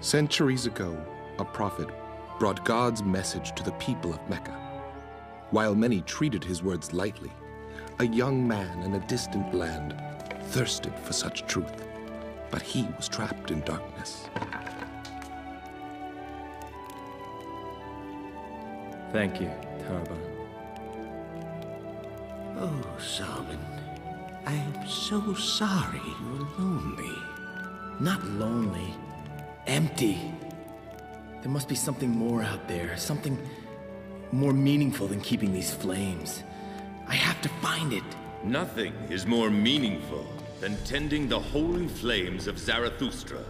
Centuries ago, a prophet brought God's message to the people of Mecca. While many treated his words lightly, a young man in a distant land thirsted for such truth, but he was trapped in darkness. Thank you, Tarban. Oh, Salman, I am so sorry you're lonely. Not lonely, empty. There must be something more out there, something more meaningful than keeping these flames. I have to find it. Nothing is more meaningful than tending the holy flames of Zarathustra.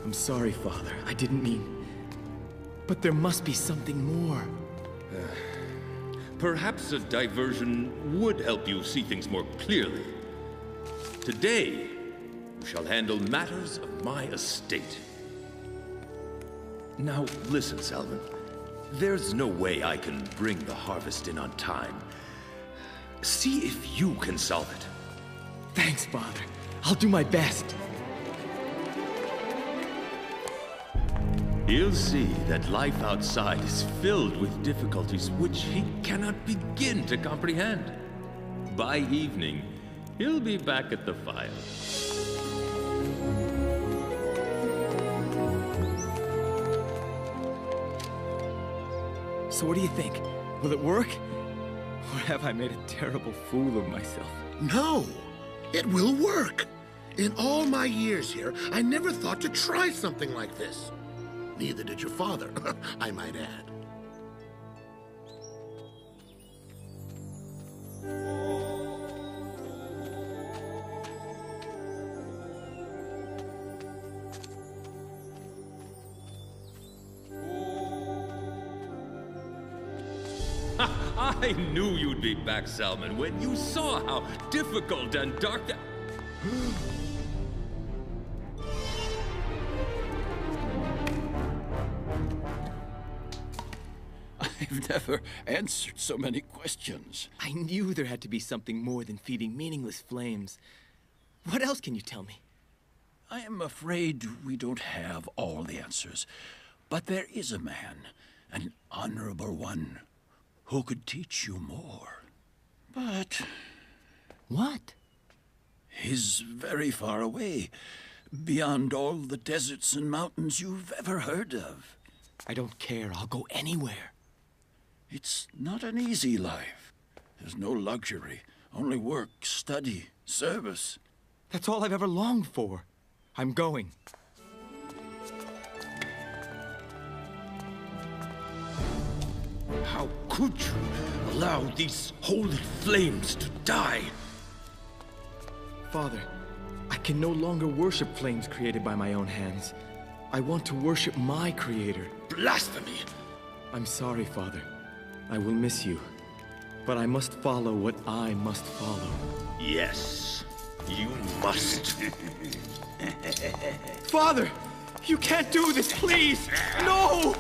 I'm sorry, Father. I didn't mean... But there must be something more. Perhaps a diversion would help you see things more clearly. Today, you shall handle matters of my estate. Now, listen, Salman. There's no way I can bring the harvest in on time. See if you can solve it. Thanks, Father. I'll do my best. He'll see that life outside is filled with difficulties which he cannot begin to comprehend. By evening, he'll be back at the fire. So what do you think? Will it work? Or have I made a terrible fool of myself? No, it will work. In all my years here, I never thought to try something like this. Neither did your father, I might add. I knew you'd be back, Salman, when you saw how difficult and dark that... I've never answered so many questions. I knew there had to be something more than feeding meaningless flames. What else can you tell me? I am afraid we don't have all the answers. But there is a man, an honorable one, who could teach you more. But... What? He's very far away, beyond all the deserts and mountains you've ever heard of. I don't care. I'll go anywhere. It's not an easy life. There's no luxury, only work, study, service. That's all I've ever longed for. I'm going. How could you allow these holy flames to die? Father, I can no longer worship flames created by my own hands. I want to worship my Creator. Blasphemy! I'm sorry, Father. I will miss you. But I must follow what I must follow. Yes, you must. Father! You can't do this, please! No!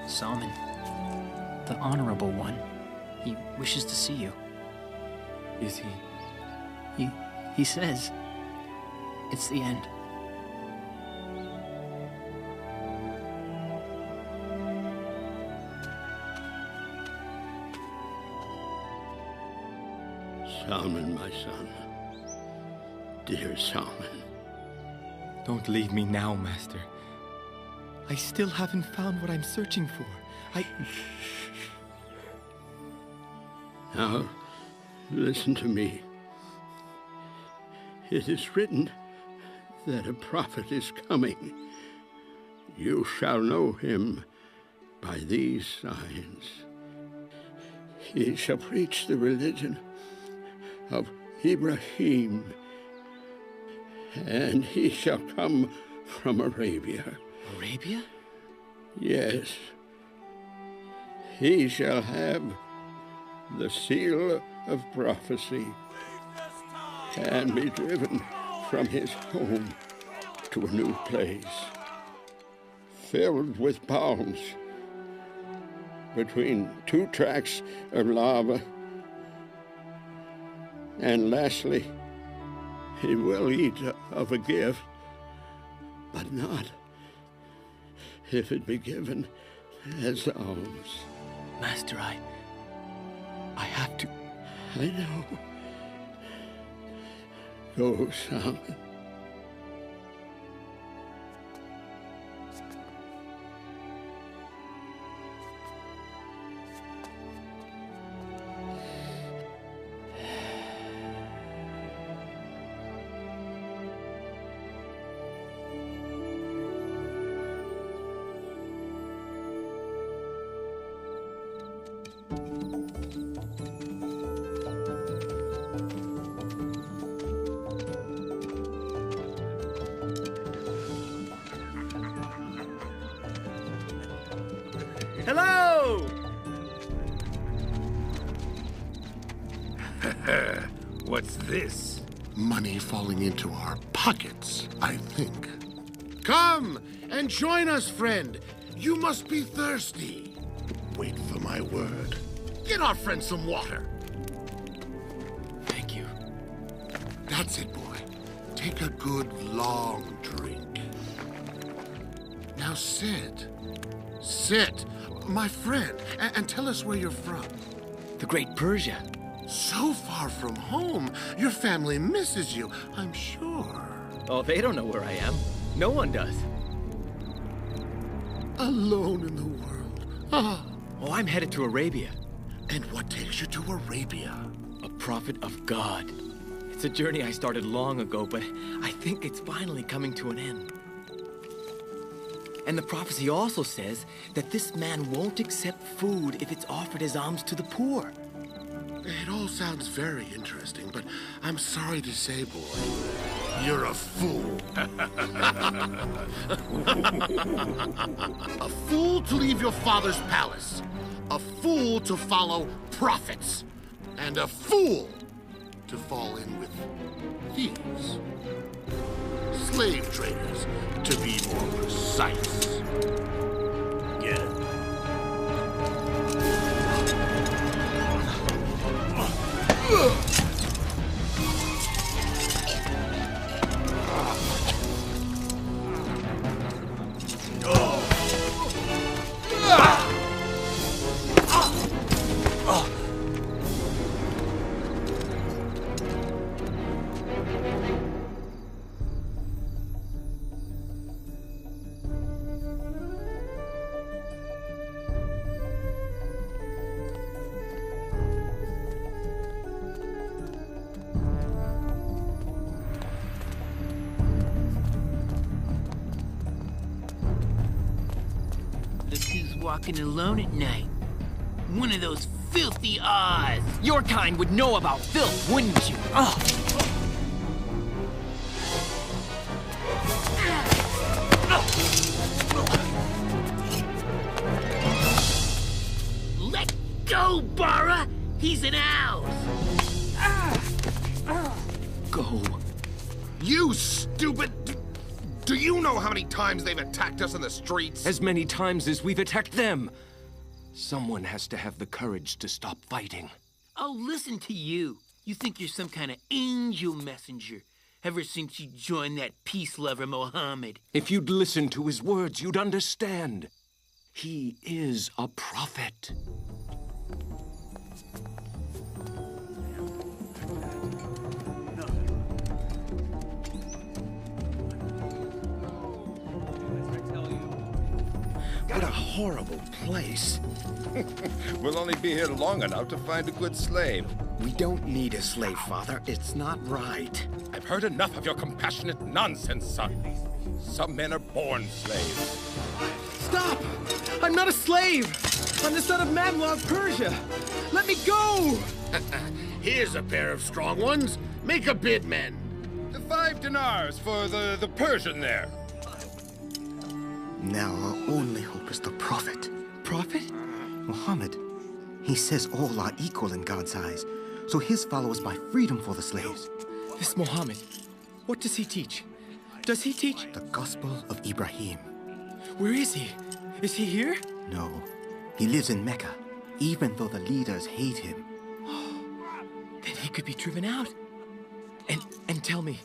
Salman, the Honorable One. He wishes to see you. Is he? He says it's the end. Salman, my son. Dear Salman. Don't leave me now, Master. I still haven't found what I'm searching for. Now, listen to me. It is written that a prophet is coming. You shall know him by these signs. He shall preach the religion of Ibrahim, and he shall come from Arabia. Arabia? Yes. He shall have the seal of prophecy and be driven from his home to a new place, filled with palms, between two tracts of lava. And lastly, he will eat of a gift, but not if it be given as alms. Master, I have to... I know. Go, Salman. Hello! What's this? Money falling into our pockets, I think. Come and join us, friend. You must be thirsty. Wait for my word. Get our friend some water. Thank you. That's it, boy. Take a good, long drink. Now sit. Sit, my friend, and tell us where you're from. The Great Persia. So far from home, your family misses you, I'm sure. Oh, they don't know where I am. No one does. Alone in the world. Ah. Oh, I'm headed to Arabia. And what takes you to Arabia? A prophet of God. It's a journey I started long ago, but I think it's finally coming to an end. And the prophecy also says that this man won't accept food if it's offered as alms to the poor. It all sounds very interesting, but I'm sorry to say, boy, you're a fool. A fool to leave your father's palace. A fool to follow prophets. And a fool to fall in with thieves. Slave traders, to be more precise. Get it? Walking alone at night. One of those filthy Oz. Your kind would know about filth, wouldn't you? Oh. Let go, Bara! He's an owl. Go. You stupid... Do you know how many times they've attacked us in the streets? As many times as we've attacked them. Someone has to have the courage to stop fighting. Oh, listen to you. You think you're some kind of angel messenger. Ever since you joined that peace lover, Mohammed. If you'd listen to his words, you'd understand. He is a prophet. What a horrible place. We'll only be here long enough to find a good slave. We don't need a slave, Father. It's not right. I've heard enough of your compassionate nonsense, son. Some men are born slaves. Stop! I'm not a slave! I'm the son of Manuel of Persia! Let me go! Here's a pair of strong ones. Make a bid, men. 5 dinars for the Persian there. Now our only hope is the Prophet. Prophet? Muhammad. He says all are equal in God's eyes, so his followers buy freedom for the slaves. This Muhammad, what does he teach? Does he teach? The Gospel of Ibrahim. Where is he? Is he here? No, he lives in Mecca, even though the leaders hate him. Then he could be driven out. And tell me,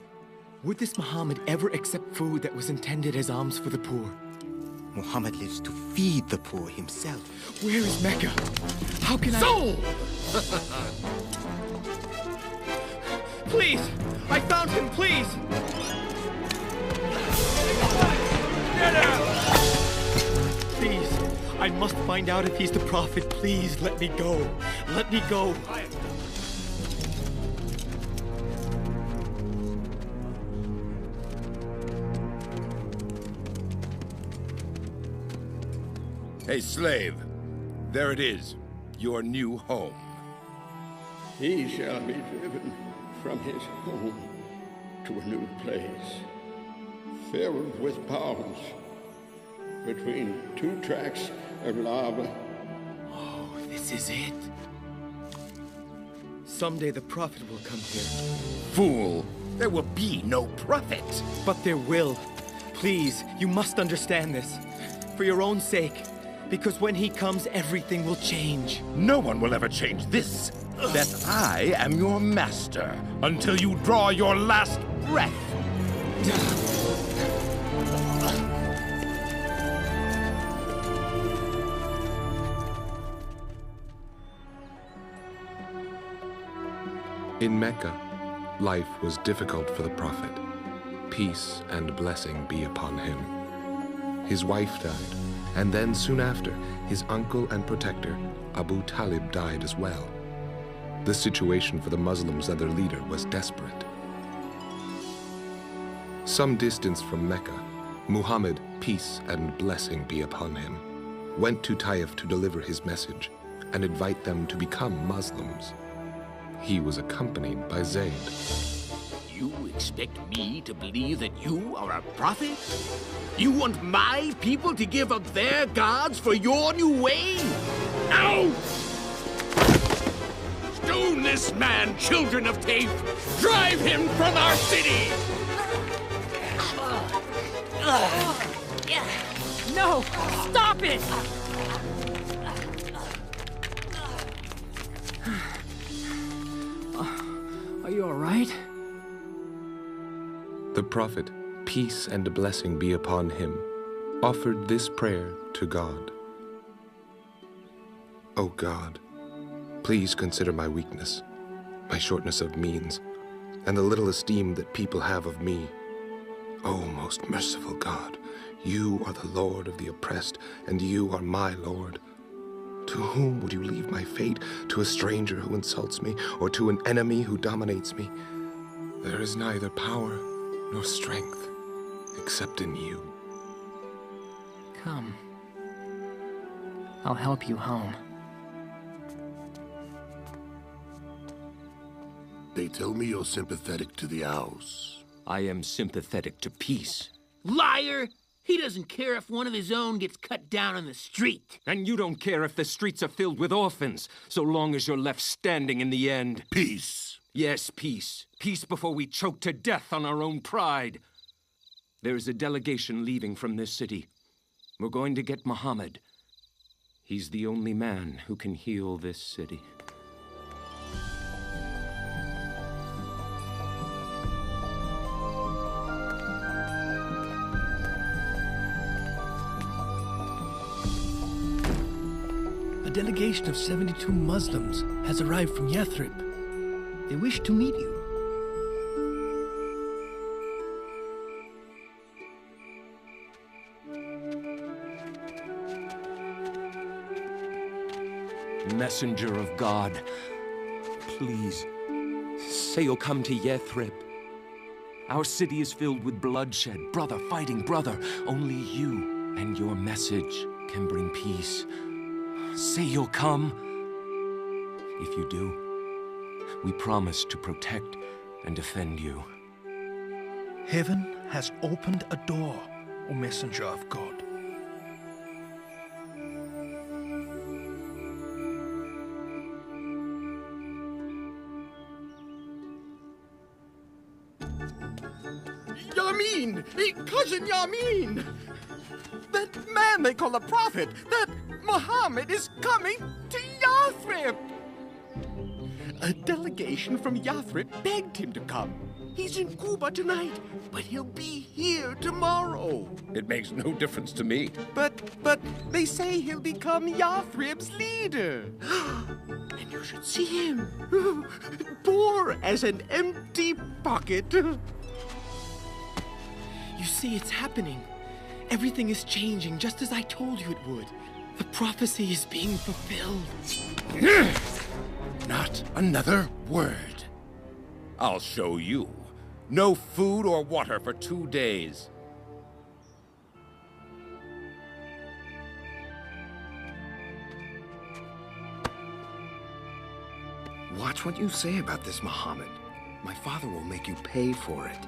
would this Muhammad ever accept food that was intended as alms for the poor? Muhammad lives to feed the poor himself. Where is Mecca? How can Soul! Please! I found him, please! Please, I must find out if he's the Prophet. Please, let me go. Let me go. Hey, slave. There it is. Your new home. He shall be driven from his home to a new place, filled with ponds, between 2 tracts of lava. Oh, this is it. Someday the Prophet will come here. Fool! There will be no prophet! But there will. Please, you must understand this. For your own sake. Because when he comes, everything will change. No one will ever change this. That I am your master until you draw your last breath. In Mecca, life was difficult for the Prophet. Peace and blessing be upon him. His wife died, and then soon after, his uncle and protector, Abu Talib, died as well. The situation for the Muslims and their leader was desperate. Some distance from Mecca, Muhammad, peace and blessing be upon him, went to Taif to deliver his message and invite them to become Muslims. He was accompanied by Zayd. You expect me to believe that you are a prophet? You want my people to give up their gods for your new way? Now! Stone this man, children of Taif! Drive him from our city! No! Stop it! Are you all right? The Prophet, peace and blessing be upon him, offered this prayer to God. O God, please consider my weakness, my shortness of means, and the little esteem that people have of me. O most merciful God, you are the Lord of the oppressed, and you are my Lord. To whom would you leave my fate? To a stranger who insults me, or to an enemy who dominates me? There is neither power nor strength except in you. Come. I'll help you home. They tell me you're sympathetic to the Aus. I am sympathetic to peace. Liar! He doesn't care if one of his own gets cut down on the street. And you don't care if the streets are filled with orphans, so long as you're left standing in the end. Peace. Yes, peace. Peace before we choke to death on our own pride. There is a delegation leaving from this city. We're going to get Muhammad. He's the only man who can heal this city. A delegation of 72 Muslims has arrived from Yathrib. They wish to meet you. Messenger of God, please, say you'll come to Yathrib. Our city is filled with bloodshed, brother fighting brother. Only you and your message can bring peace. Say you'll come. If you do, we promise to protect and defend you. Heaven has opened a door, O messenger of God. Yamin! Cousin Yamin! That man they call a prophet, that Muhammad is coming to Yathrib! A delegation from Yathrib begged him to come. He's in Cuba tonight, but he'll be here tomorrow. It makes no difference to me. But they say he'll become Yathrib's leader. And you should see him. Poor as an empty pocket. You see, it's happening. Everything is changing just as I told you it would. The prophecy is being fulfilled. Not another word. I'll show you. No food or water for 2 days. Watch what you say about this, Muhammad. My father will make you pay for it.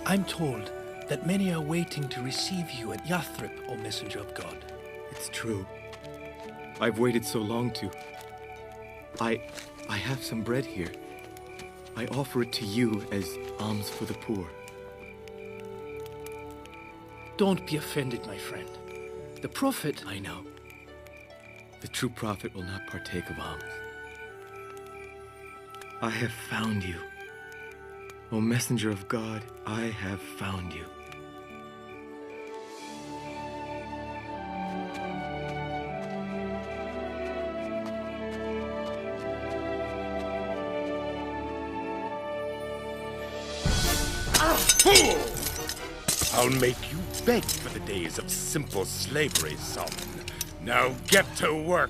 I'm told that many are waiting to receive you at Yathrib, O messenger of God. It's true. I've waited so long to. I have some bread here. I offer it to you as alms for the poor. Don't be offended, my friend. The prophet... I know. The true prophet will not partake of alms. I have found you. O messenger of God, I have found you. Fool! I'll make you beg for the days of simple slavery, Salman. Now get to work.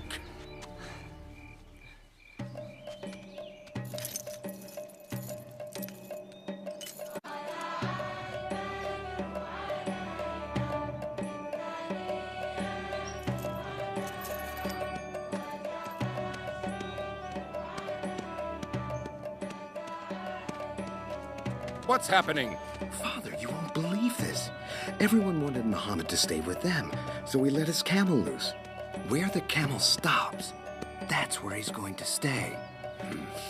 What's happening? Father, you won't believe this. Everyone wanted Muhammad to stay with them, so we let his camel loose. Where the camel stops, that's where he's going to stay.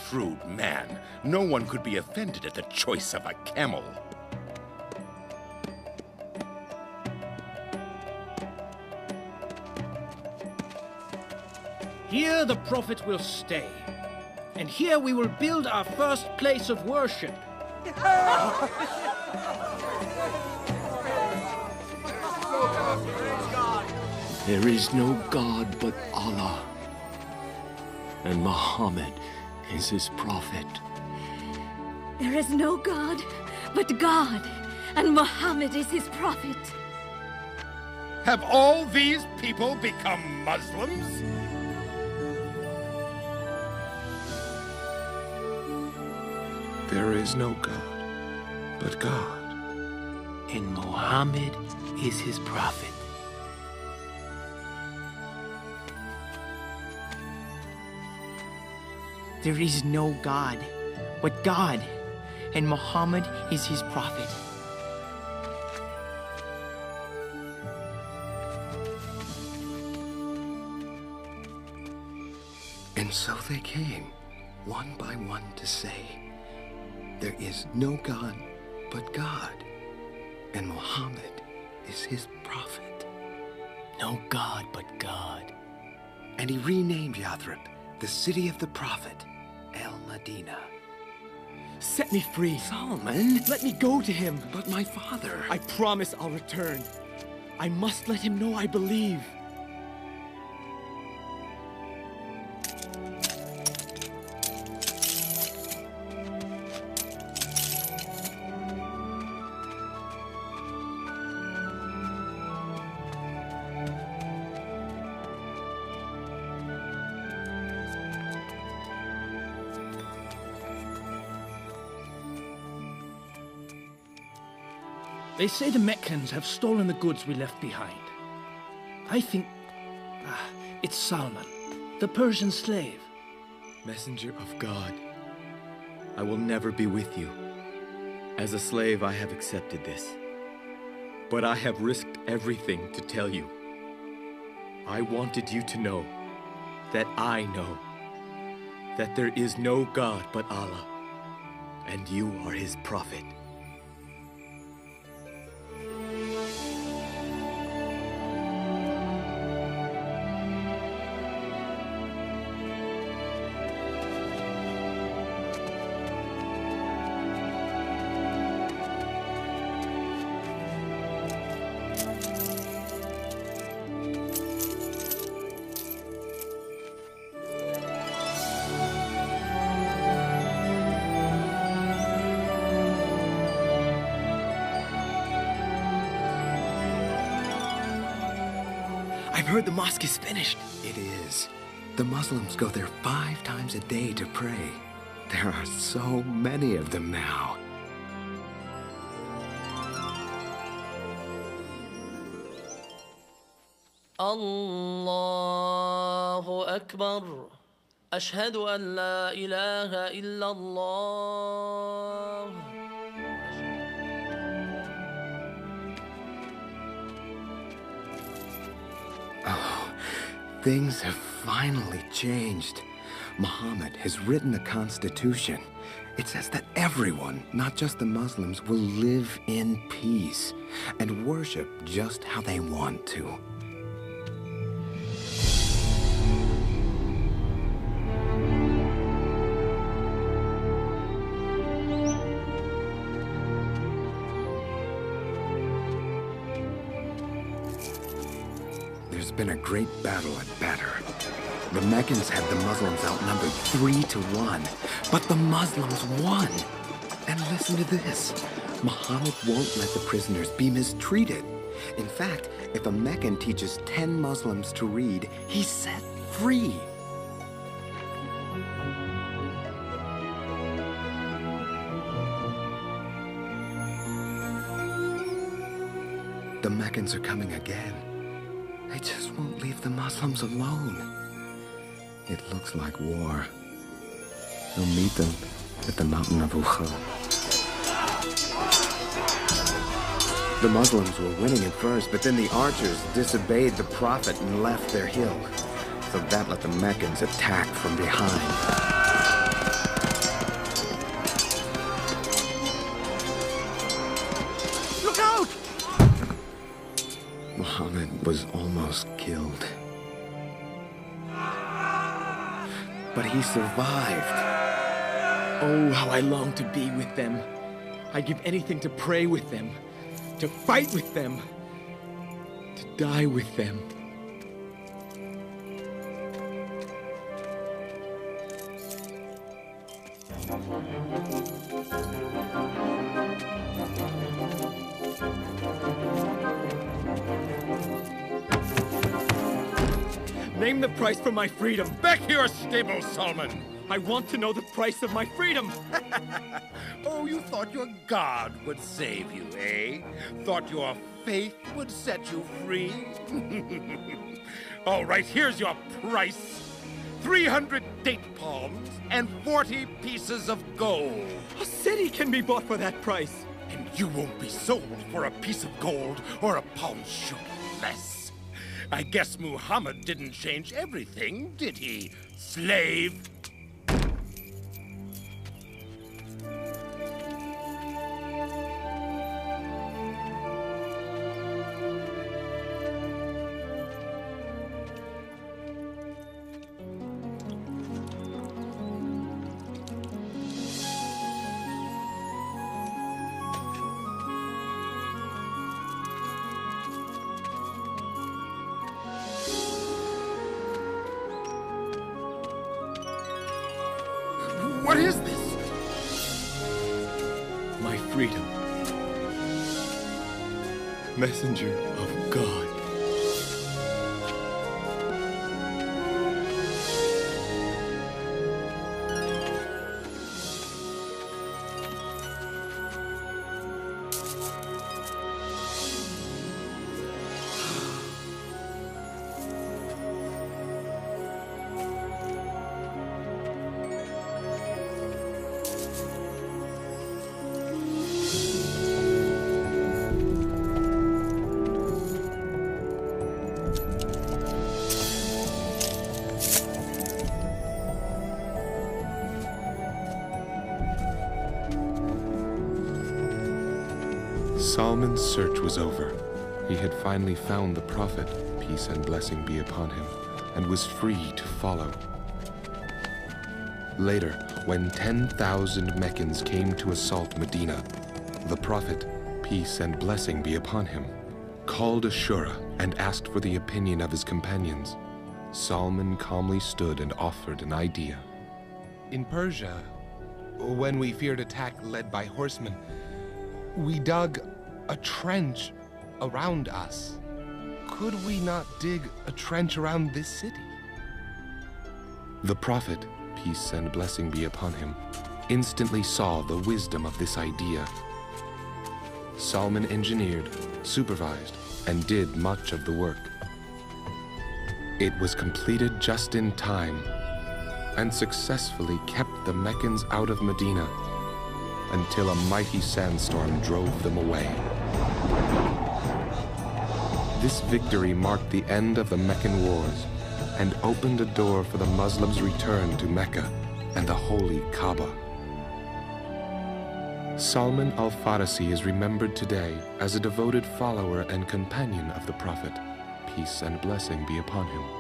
Shrewd man. No one could be offended at the choice of a camel. Here the prophet will stay, and here we will build our first place of worship. There is no God but Allah, and Muhammad is his prophet. There is no God but God, and Muhammad is his prophet. Have all these people become Muslims? There is no God but God. And Muhammad is his prophet. There is no God but God, and Muhammad is his prophet. And so they came, one by one, to say, there is no God but God, and Muhammad is his prophet. No God but God. And he renamed Yathrib, the city of the prophet, Al-Madinah. Set me free. Salman? Let me go to him. But my father... I promise I'll return. I must let him know I believe. They say the Meccans have stolen the goods we left behind. I think... it's Salman, the Persian slave. Messenger of God, I will never be with you. As a slave, I have accepted this. But I have risked everything to tell you. I wanted you to know that I know that there is no God but Allah, and you are His prophet. I've heard the mosque is finished. It is. The Muslims go there 5 times a day to pray. There are so many of them now. Allahu Akbar. Ashhadu an la ilaha illallah. Oh, things have finally changed. Muhammad has written a constitution. It says that everyone, not just the Muslims, will live in peace and worship just how they want to. There's been a great battle at Badr. The Meccans had the Muslims outnumbered 3-1, but the Muslims won. And listen to this. Muhammad won't let the prisoners be mistreated. In fact, if a Meccan teaches 10 Muslims to read, he's set free. The Meccans are coming again. They just won't leave the Muslims alone. It looks like war. We'll meet them at the mountain of Uhud. The Muslims were winning at first, but then the archers disobeyed the Prophet and left their hill. So that let the Meccans attack from behind. Look out! Muhammad was almost killed. But he survived. Oh, how I long to be with them. I'd give anything to pray with them, to fight with them, to die with them. Name the price for my freedom. Back to your stable, Salman. I want to know the price of my freedom. Oh, you thought your God would save you, eh? Thought your faith would set you free? All right, here's your price. 300 date palms and 40 pieces of gold. A city can be bought for that price. And you won't be sold for a piece of gold or a palm shoot less. I guess Muhammad didn't change everything, did he, slave? my freedom. Messenger of God. Salman's search was over. He had finally found the Prophet, peace and blessing be upon him, and was free to follow. Later, when 10,000 Meccans came to assault Medina, the Prophet, peace and blessing be upon him, called a shura and asked for the opinion of his companions. Salman calmly stood and offered an idea. In Persia, when we feared attack led by horsemen, we dug a trench around us. Could we not dig a trench around this city? The Prophet, peace and blessing be upon him, instantly saw the wisdom of this idea. Salman engineered, supervised, and did much of the work. It was completed just in time and successfully kept the Meccans out of Medina until a mighty sandstorm drove them away. This victory marked the end of the Meccan Wars and opened a door for the Muslims' return to Mecca and the holy Kaaba. Salman Al Farisi is remembered today as a devoted follower and companion of the Prophet, peace and blessing be upon him.